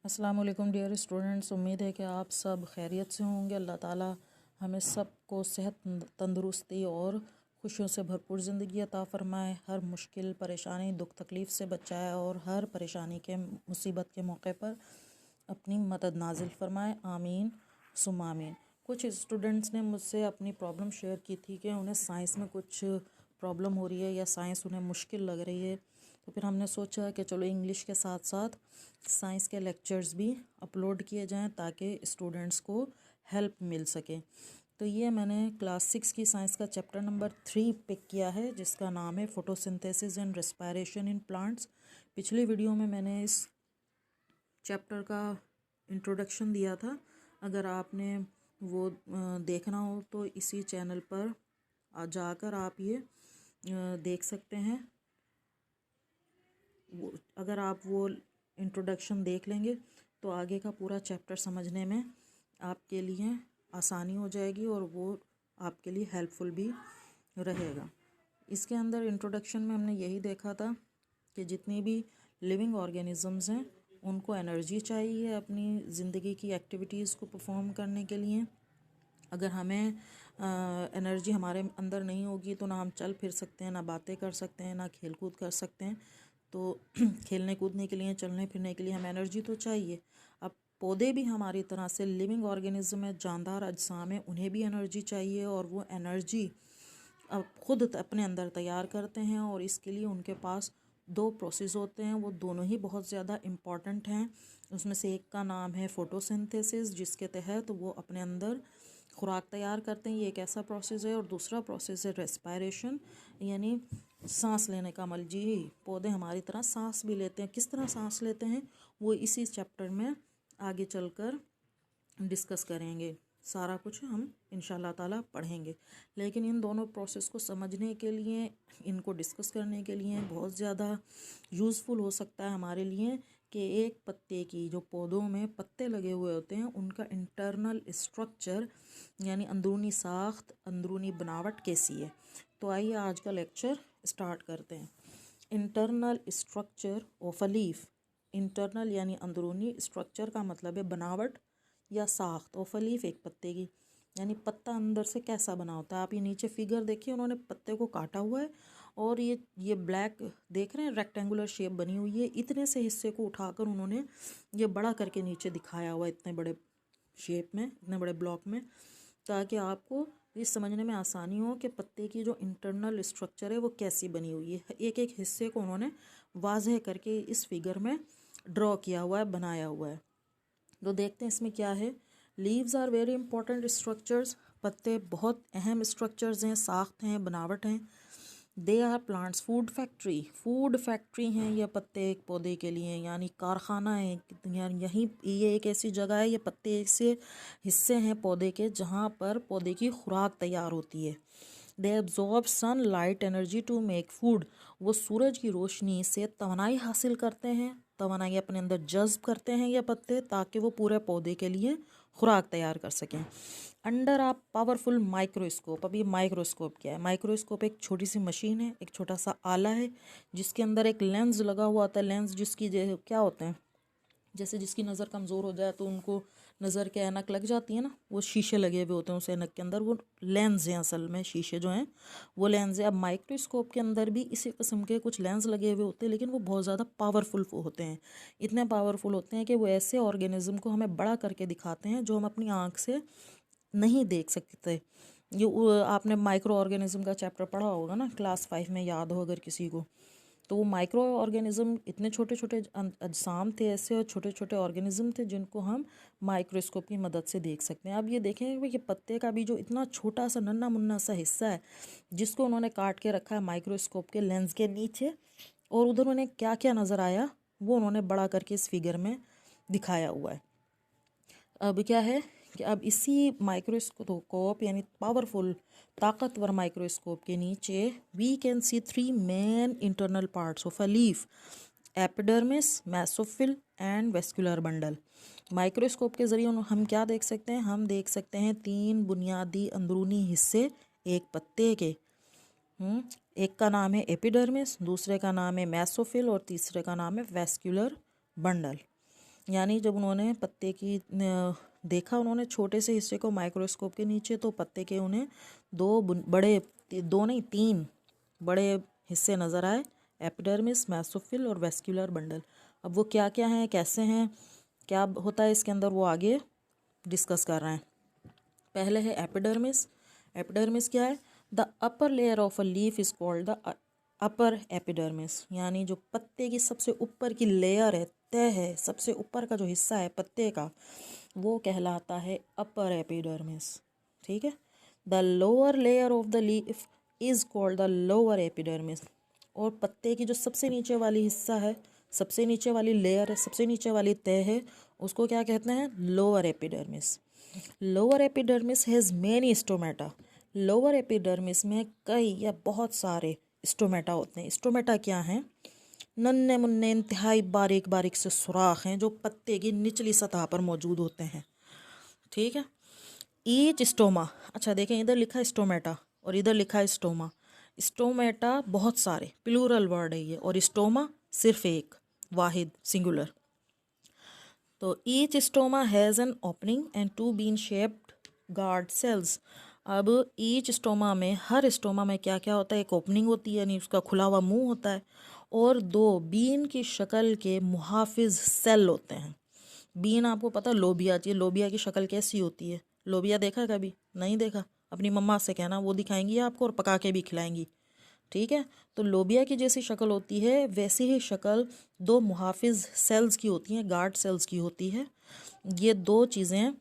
अस्सलाम वालेकुम dear students. उम्मीद है कि आप सब खैरियत से होंगे। अल्लाह ताला हमें सब को सेहत, तंदुरुस्ती और खुशियों से भरपूर ज़िंदगी अता फ़रमाए, हर मुश्किल, परेशानी, दुख तकलीफ़ से बचाए और हर परेशानी के, मुसीबत के मौके पर अपनी मदद नाजिल फ़रमाए। आमीन सुम्मा आमीन। कुछ स्टूडेंट्स ने मुझसे अपनी प्रॉब्लम शेयर की थी कि उन्हें साइंस में कुछ प्रॉब्लम हो रही है या साइंस उन्हें मुश्किल लग रही है। तो फिर हमने सोचा कि चलो इंग्लिश के साथ साथ साइंस के लेक्चर्स भी अपलोड किए जाएं ताकि स्टूडेंट्स को हेल्प मिल सके। तो ये मैंने क्लास 6 की साइंस का चैप्टर नंबर 3 पिक किया है, जिसका नाम है photosynthesis and respiration in plants. पिछली वीडियो में मैंने इस चैप्टर का इंट्रोडक्शन दिया था। अगर आपने वो देखना हो तो इसी चैनल पर जाकर आप ये देख सकते हैं। अगर आप वो इंट्रोडक्शन देख लेंगे तो आगे का पूरा चैप्टर समझने में आपके लिए आसानी हो जाएगी और वो आपके लिए हेल्पफुल भी रहेगा। इसके अंदर इंट्रोडक्शन में हमने यही देखा था कि जितनी भी लिविंग ऑर्गेनिजम्स हैं उनको एनर्जी चाहिए अपनी ज़िंदगी की एक्टिविटीज़ को परफॉर्म करने के लिए। अगर हमें एनर्जी हमारे अंदर नहीं होगी तो ना हम चल फिर सकते हैं, ना बातें कर सकते हैं, ना खेल कूद कर सकते हैं। तो खेलने कूदने के लिए, चलने फिरने के लिए हमें एनर्जी तो चाहिए। अब पौधे भी हमारी तरह से लिविंग ऑर्गेनिज्म है, जानदार अजसाम है, उन्हें भी एनर्जी चाहिए और वो एनर्जी अब खुद अपने अंदर तैयार करते हैं। और इसके लिए उनके पास दो प्रोसेस होते हैं, वो दोनों ही बहुत ज़्यादा इम्पॉर्टेंट हैं। उसमें से एक का नाम है फोटोसिंथेसिस, जिसके तहत वो अपने अंदर खुराक तैयार करते हैं, ये एक ऐसा प्रोसेस है। और दूसरा प्रोसेस है रेस्पिरेशन, यानी सांस लेने का अमल। जी, पौधे हमारी तरह सांस भी लेते हैं। किस तरह सांस लेते हैं वो इसी चैप्टर में आगे चलकर डिस्कस करेंगे। सारा कुछ हम इंशाल्लाह ताला पढ़ेंगे। लेकिन इन दोनों प्रोसेस को समझने के लिए, इनको डिस्कस करने के लिए बहुत ज़्यादा यूज़फुल हो सकता है हमारे लिए कि एक पत्ते की, जो पौधों में पत्ते लगे हुए होते हैं, उनका इंटरनल स्ट्रक्चर यानी अंदरूनी साख्त, अंदरूनी बनावट कैसी है। तो आइए आज का लेक्चर स्टार्ट करते हैं। Internal structure of a leaf. Internal यानी अंदरूनी, स्ट्रक्चर का मतलब है बनावट या साख्त। ऑफ अ लीफ एक पत्ते की, यानी पत्ता अंदर से कैसा बना होता है। आप ये नीचे फिगर देखिए, उन्होंने पत्ते को काटा हुआ है और ये ब्लैक देख रहे हैं, रेक्टेंगुलर शेप बनी हुई है। इतने से हिस्से को उठाकर उन्होंने ये बड़ा करके नीचे दिखाया हुआ है, इतने बड़े शेप में, इतने बड़े ब्लॉक में, ताकि आपको ये समझने में आसानी हो कि पत्ते की जो इंटरनल स्ट्रक्चर है वो कैसी बनी हुई है। एक एक हिस्से को उन्होंने वाज़ेह करके इस फिगर में ड्रॉ किया हुआ है, बनाया हुआ है। तो देखते हैं इसमें क्या है। Leaves are very important structures. पत्ते बहुत अहम स्ट्रक्चर्स हैं, साख्त हैं, बनावट हैं। They are plants food factory. Food factory हैं ये पत्ते एक पौधे के लिए, यानी कारखाना है। यानी यहीं ये एक ऐसी जगह है, ये पत्ते ऐसे हिस्से हैं पौधे के जहाँ पर पौधे की खुराक तैयार होती है। They absorb sun light energy to make food. वो सूरज की रोशनी से तवानाई हासिल करते हैं, तवानाई अपने अंदर जज्ब करते हैं ये पत्ते, ताकि वो पूरे पौधे के लिए खुराक तैयार कर सकें। अंडर आ पावरफुल माइक्रोस्कोप। अब ये माइक्रोस्कोप क्या है? माइक्रोस्कोप एक छोटी सी मशीन है, एक छोटा सा आला है जिसके अंदर एक लेंस लगा हुआ होता है। लेंस जिसकी क्या होते हैं, जैसे जिसकी नज़र कमज़ोर हो जाए तो उनको नज़र के ऐनक लग जाती है ना, वो शीशे लगे हुए होते हैं उस ऐनक के अंदर, वो लेंस हैं असल में। शीशे जो हैं वो लेंस है। अब माइक्रोस्कोप के अंदर भी इसी किस्म के कुछ लेंस लगे हुए होते हैं, लेकिन वो बहुत ज़्यादा पावरफुल होते हैं। इतने पावरफुल होते हैं कि वो ऐसे ऑर्गेनिज्म को हमें बड़ा करके दिखाते हैं जो हम अपनी आँख से नहीं देख सकते। आपने माइक्रो ऑर्गेनिज्म का चैप्टर पढ़ा होगा ना, क्लास 5 में, याद हो अगर किसी को। तो वो माइक्रो ऑर्गेनिज्म इतने छोटे छोटे अजसाम थे ऐसे, और छोटे छोटे ऑर्गेनिज्म थे जिनको हम माइक्रोस्कोप की मदद से देख सकते हैं। अब ये देखें कि पत्ते का भी जो इतना छोटा सा नन्ना मुन्ना सा हिस्सा है, जिसको उन्होंने काट के रखा है माइक्रोस्कोप के लेंस के नीचे, और उधर उन्हें क्या क्या नज़र आया वो उन्होंने बड़ा करके इस फिगर में दिखाया हुआ है। अब क्या है कि अब इसी माइक्रोस्कोप यानी पावरफुल, ताकतवर माइक्रोस्कोप के नीचे we can see 3 main internal parts of a leaf: epidermis, mesophyll and vascular bundle. Microscope के ज़रिए हम क्या देख सकते हैं? हम देख सकते हैं 3 बुनियादी अंदरूनी हिस्से एक पत्ते के। एक का नाम है एपिडर्मिस, दूसरे का नाम है मेसोफिल और तीसरे का नाम है वेस्कुलर बंडल। यानी जब उन्होंने पत्ते की देखा उन्होंने छोटे से हिस्से को माइक्रोस्कोप के नीचे, तो पत्ते के उन्हें दो नहीं तीन बड़े हिस्से नज़र आए, एपिडर्मिस, मेसोफिल और वेस्क्यूलर बंडल। अब वो क्या क्या हैं, कैसे हैं, क्या होता है इसके अंदर, वो आगे डिस्कस कर रहे हैं। पहले है एपिडर्मिस। एपिडर्मिस क्या है? The upper layer of a leaf is called the upper epidermis, यानी जो पत्ते की सबसे ऊपर की लेयर है, तह है, सबसे ऊपर का जो हिस्सा है पत्ते का, वो कहलाता है अपर एपिडर्मिस। ठीक है। The lower layer of the leaf is called the lower epidermis, और पत्ते की जो सबसे नीचे वाली हिस्सा है, सबसे नीचे वाली लेयर है, सबसे नीचे वाली तह है, उसको क्या कहते हैं? Lower epidermis. Lower epidermis has many stomata. Lower epidermis में कई या बहुत सारे स्टोमेटा होते हैं। स्टोमेटा क्या हैं? नन्हे मुन्ने इंतहाई बारीक बारीक से सुराख हैं जो पत्ते की निचली सतह पर मौजूद होते हैं। ठीक है। ईच स्टोमा, अच्छा देखें, इधर लिखा है स्टोमेटा और इधर लिखा है स्टोमा। स्टोमेटा बहुत सारे, प्लूरल वर्ड है ये, और स्टोमा सिर्फ एक, वाहिद, सिंगुलर। तो each stoma has an opening and two bean shaped guard cells. अब ईच स्टोमा में, हर स्टोमा में क्या क्या होता है? एक ओपनिंग होती है, यानी उसका खुला हुआ मुंह होता है, और दो बीन की शक्ल के मुहाफिज सेल होते हैं। बीन आपको पता, लोबिया चाहिए, लोबिया की शक्ल कैसी होती है? लोबिया देखा कभी? नहीं देखा? अपनी मम्मा से कहना, वो दिखाएंगी आपको और पका के भी खिलाएंगी। ठीक है। तो लोबिया की जैसी शक्ल होती है, वैसी ही शक्ल दो मुहाफिज सेल्स की होती हैं, गार्ड सेल्स की होती है। ये दो चीज़ें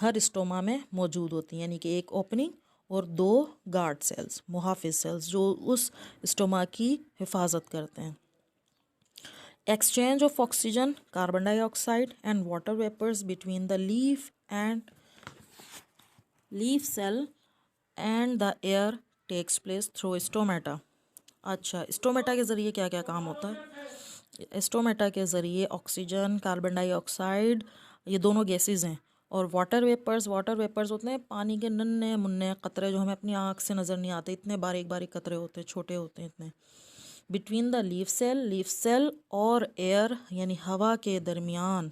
हर स्टोमा में मौजूद होती हैं, यानी कि एक ओपनिंग और दो गार्ड सेल्स, मुहाफिज सेल्स, जो उस स्टोमा की हिफाजत करते हैं। Exchange of oxygen, carbon dioxide and water vapours between the leaf cell and the air takes place through stomata. अच्छा, स्टोमेटा के ज़रिए क्या क्या काम होता है? स्टोमेटा के ज़रिए ऑक्सीजन, कार्बन डाइऑक्साइड, ये दोनों गैसेस हैं, और वाटर वेपर्स होते हैं पानी के नन्हे मुन्ने कतरे, जो हमें अपनी आँख से नज़र नहीं आते, इतने बारीक बारीक कतरे होते हैं, छोटे होते हैं इतने। बिटवीन द लीफ सेल और एयर, यानी हवा के दरमियान,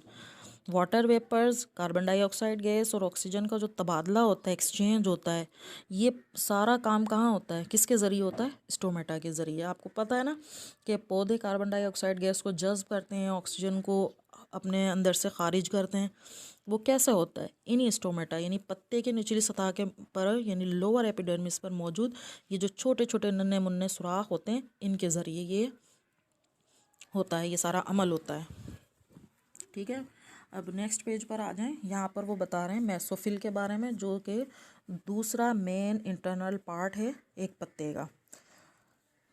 water vapours, carbon dioxide gas और ऑक्सीजन का जो तबादला होता है, एक्सचेंज होता है, ये सारा काम कहाँ होता है? किसके ज़रिए होता है? स्टोमेटा के ज़रिए। आपको पता है ना कि पौधे कार्बन डाइऑक्साइड गैस को जज्ब करते हैं, ऑक्सीजन को अपने अंदर से खारिज करते हैं। वो कैसे होता है? इन्हीं स्टोमेटा, यानी पत्ते के निचली सतह के पर, यानी लोअर एपिडर्मिस पर मौजूद ये जो छोटे छोटे नन्हे मुन्ने सुराख होते हैं, इनके ज़रिए ये होता है, ये सारा अमल होता है। ठीक है। अब नेक्स्ट पेज पर आ जाएं। यहाँ पर वो बता रहे हैं मेसोफिल के बारे में, जो कि दूसरा मेन इंटरनल पार्ट है एक पत्ते का।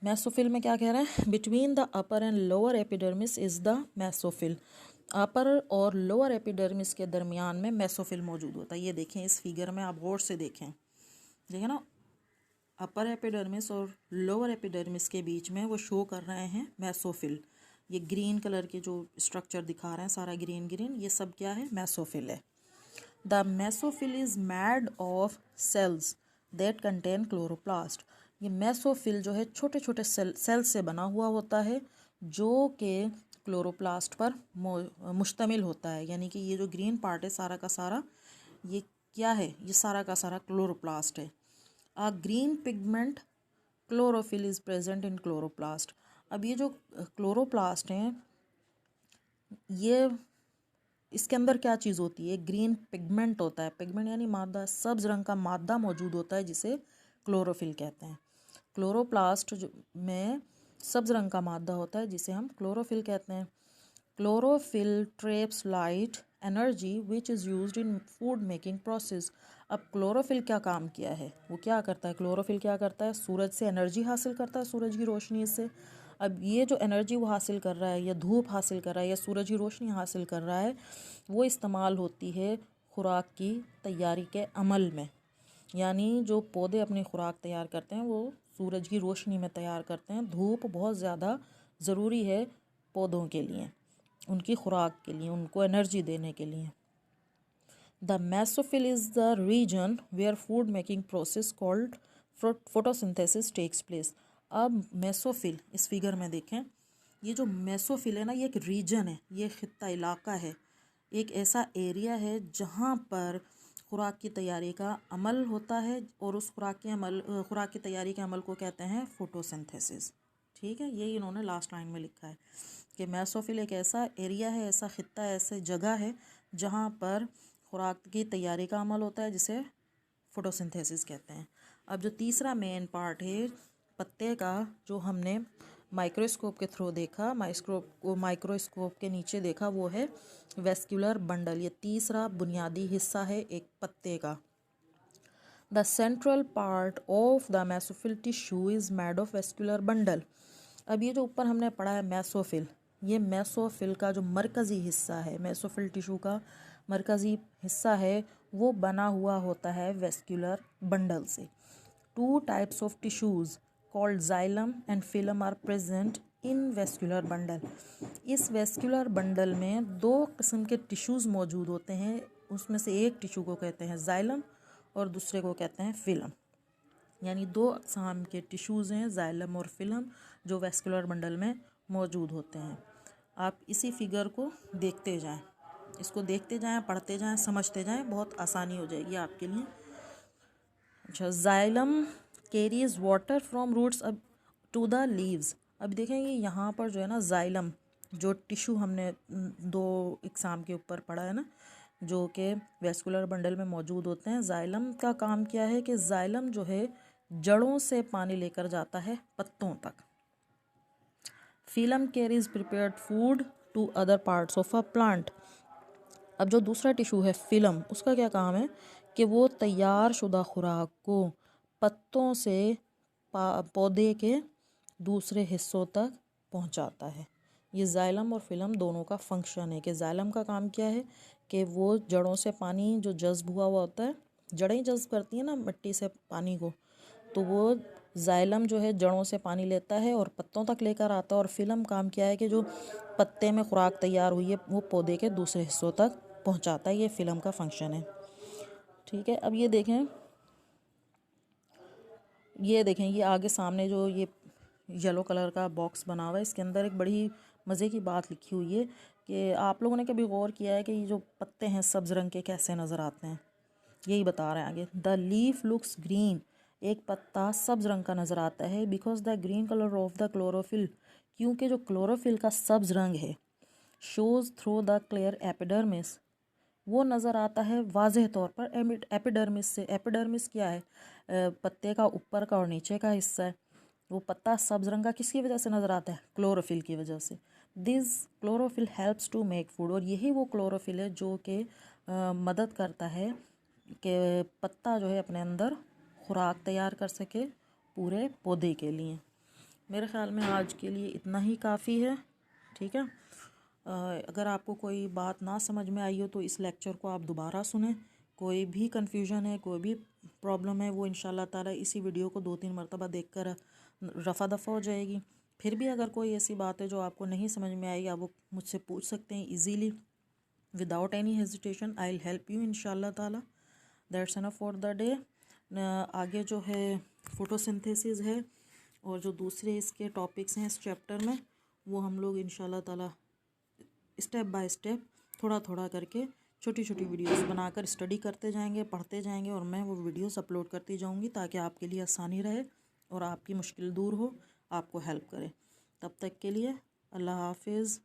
मेसोफिल में क्या कह रहे हैं? Between the upper and lower epidermis is the mesophyll. Upper और लोअर एपिडर्मिस के दरमियान में मेसोफिल मौजूद होता है। ये देखें इस फिगर में, आप गौर से देखें, देखें ना, अपर एपिडर्मिस और लोअर एपिडर्मिस के बीच में वो शो कर रहे हैं मेसोफिल। ये ग्रीन कलर के जो स्ट्रक्चर दिखा रहे हैं, सारा ग्रीन ग्रीन, ये सब क्या है? मेसोफिल है। The mesophyll is made of cells that contain chloroplast. ये मेसोफिल जो है छोटे छोटे सेल से बना हुआ होता है, जो कि क्लोरोप्लास्ट पर मुश्तमिल होता है। यानी कि ये जो ग्रीन पार्ट है सारा का सारा, ये क्या है? ये सारा का सारा क्लोरोप्लास्ट है। A green pigment chlorophyll is present in chloroplast. अब ये जो क्लोरोप्लास्ट हैं, ये इसके अंदर क्या चीज़ होती है? ग्रीन पिगमेंट होता है। पिगमेंट यानी मादा, सब्ज रंग का मादा मौजूद होता है, जिसे क्लोरोफिल कहते हैं। क्लोरोप्लास्ट में सब्ज रंग का मादा होता है, जिसे हम क्लोरोफिल कहते हैं। Chlorophyll traps light energy which is used in food making process. अब क्लोरोफिल क्या काम किया है? वो क्या करता है? क्लोरोफिल क्या करता है? सूरज से एनर्जी हासिल करता है, सूरज की रोशनी से। अब ये जो एनर्जी वो हासिल कर रहा है, या धूप हासिल कर रहा है, या सूरज की रोशनी हासिल कर रहा है, वो इस्तेमाल होती है खुराक की तैयारी के अमल में। यानी जो पौधे अपनी खुराक तैयार करते हैं, वो सूरज की रोशनी में तैयार करते हैं। धूप बहुत ज़्यादा ज़रूरी है पौधों के लिए, उनकी खुराक के लिए, उनको एनर्जी देने के लिए। The mesophyll is the region where food making process called photosynthesis takes place. अब मेसोफिल, इस फिगर में देखें, ये जो मेसोफिल है ना, ये एक रीजन है, ये खित्ता, इलाका है एक ऐसा एरिया है जहाँ पर खुराक की तैयारी का अमल होता है, और उस खुराक की तैयारी के अमल को कहते हैं फोटोसिंथेसिस। ठीक है, यही इन्होंने लास्ट लाइन में लिखा है कि मेसोफिल एक ऐसा एरिया है, ऐसा खित्ता है, ऐसे जगह है जहाँ पर खुराक की तैयारी का अमल होता है, जिसे फोटोसिंथेसिस कहते हैं। अब जो तीसरा मेन पार्ट है पत्ते का, जो हमने माइक्रोस्कोप के थ्रू देखा, माइक्रोस्कोप के नीचे देखा, वो है वेस्क्यूलर बंडल। ये तीसरा बुनियादी हिस्सा है एक पत्ते का। The central part of the mesophyll tissue is made of vascular bundle. अब ये जो ऊपर हमने पढ़ा है मेसोफिल, ये मेसोफिल का जो मरकज़ी हिस्सा है, मेसोफिल टिश्यू का मरकज़ी हिस्सा है, वो बना हुआ होता है वेस्क्यूलर बंडल से। Two types of tissues called xylem and phloem are present in vascular bundle. इस वेस्क्यूलर बंडल में दो किस्म के टिश्यूज़ मौजूद होते हैं। उसमें से एक टिश्यू को कहते हैं जाइलम और दूसरे को कहते हैं फिलम। यानी दो अक़साम के टिश्यूज़ हैं, जाइलम और फिलम, जो वेस्कुलर बंडल में मौजूद होते हैं। आप इसी फिगर को देखते जाएं, इसको देखते जाएं, पढ़ते जाएं, समझते जाएं, बहुत आसानी हो जाएगी आपके लिए। अच्छा, xylem carries water from roots up to the leaves. अब देखेंगे यहाँ पर जो है ना, जाइलम जो टिश्यू हमने दो इकसाम के ऊपर पढ़ा है ना, जो कि वेस्कुलर बंडल में मौजूद होते हैं। जाइलम का काम क्या है कि जाइलम जो है जड़ों से पानी लेकर जाता है पत्तों तक। Phloem carries prepared food to other parts of a plant. अब जो दूसरा टिश्यू है फिलम, उसका क्या काम है कि वो तैयार शुदा खुराक को पत्तों से पौधे के दूसरे हिस्सों तक पहुंचाता है। ये जाइलम और फिलम दोनों का फंक्शन है कि जाइलम का काम क्या है कि वो जड़ों से पानी जो जज्ब हुआ होता है, जड़ें जज्ब करती हैं ना मिट्टी से पानी को, तो वो जाइलम जो है जड़ों से पानी लेता है और पत्तों तक लेकर आता है। और फिलम काम क्या है कि जो पत्ते में खुराक तैयार हुई है वो पौधे के दूसरे हिस्सों तक पहुंचाता है। ये फिलम का फंक्शन है। ठीक है, अब ये देखें ये आगे सामने जो ये येलो कलर का बॉक्स बना हुआ है, इसके अंदर एक बड़ी मज़े की बात लिखी हुई है कि आप लोगों ने कभी गौर किया है कि ये जो पत्ते हैं सब्ज़ रंग के कैसे नज़र आते हैं। यही बता रहे हैं आगे। द लीफ लुक्स ग्रीन, एक पत्ता सब्ज़ रंग का नज़र आता है, because the green colour of the chlorophyll, क्योंकि जो क्लोरोफिल का सब्ज़ रंग है, shows through the clear epidermis, वो नज़र आता है वाज़ेह तौर पर एपिडर्मिस से। एपिडर्मिस क्या है? पत्ते का ऊपर का और नीचे का हिस्सा है। वो पत्ता सब्ज़ रंग का किसकी वजह से नज़र आता है? क्लोरोफिल की वजह से। This chlorophyll helps to make food, और यही वो क्लोरोफिल है जो कि मदद करता है कि पत्ता जो है अपने अंदर खुराक तैयार कर सके पूरे पौधे के लिए। मेरे ख़्याल में आज के लिए इतना ही काफ़ी है। ठीक है, अगर आपको कोई बात ना समझ में आई हो तो इस लेक्चर को आप दोबारा सुनें। कोई भी कन्फ्यूजन है, कोई भी प्रॉब्लम है, वो इंशाल्लाह ताला इसी वीडियो को 2-3 मरतबा देखकर रफ़ा दफ़ा हो जाएगी। फिर भी अगर कोई ऐसी बात है जो आपको नहीं समझ में आई, आप वो मुझसे पूछ सकते हैं easily, without any hesitation. I will help you इंशाल्लाह ताला। That's enough for the day. आगे जो है फोटोसिंथेसिस है, और जो दूसरे इसके टॉपिक्स हैं इस चैप्टर में, वो हम लोग इंशाल्लाह ताला स्टेप बाय स्टेप थोड़ा थोड़ा करके छोटी छोटी वीडियोस बनाकर स्टडी करते जाएंगे, पढ़ते जाएंगे, और मैं वो वीडियोस अपलोड करती जाऊंगी ताकि आपके लिए आसानी रहे और आपकी मुश्किल दूर हो, आपको हेल्प करे। तब तक के लिए अल्लाह हाफिज़।